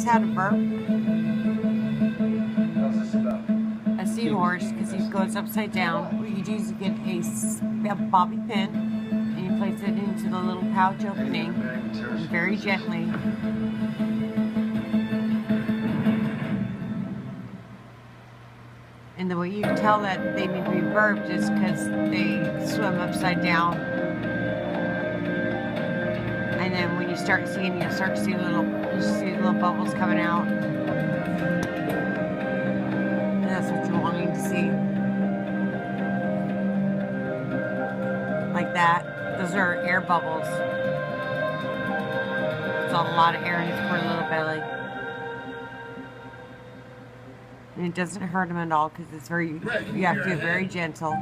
how to burp? What's this about? A seahorse, because he goes upside down. What you do is you get a bobby pin, and you place it into the little pouch opening, and very gently. And the way you tell that they need to be burped is because they swim upside down. And then when you start seeing, you'll start to see little bubbles coming out. And that's what you're wanting to see. Like that. Those are air bubbles. It's a lot of air in his poor little belly. And it doesn't hurt him at all because it's very, you have to be very gentle.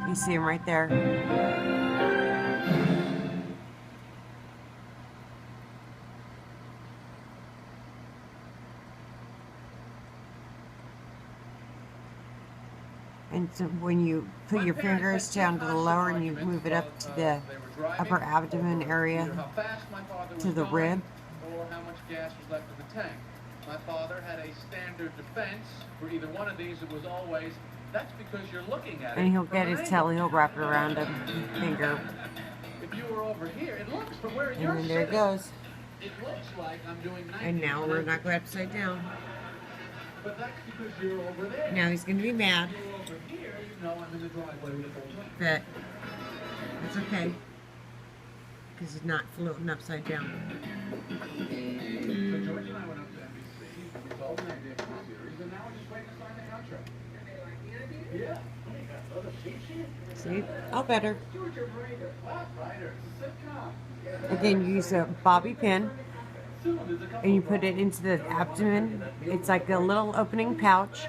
You see him right there. And so when you put your fingers down to the lower and you move it up to the upper abdomen area, to the rib. Or how much gas was left in the tank. My father had a standard defense for either one of these. It was always, that's because you're looking at it. And he'll get his tail, he'll wrap it around a finger. If you were over here, it looks from where you're And there it goes. It looks like I'm doing 90. And now we're not going upside down. But that's because you're over there. Now he's going to be mad. If you're over here, you know I'm in the driveway with the whole thing. But it's okay. Because he's not floating upside down. So George and I went up to NBC, we told them the idea for the series, and now we're just waiting to sign the contract. Yeah. See? All better. George, you're right. Flat Rider. It's a sitcom. Again, you use a bobby pin. And you put it into the abdomen. It's like a little opening pouch.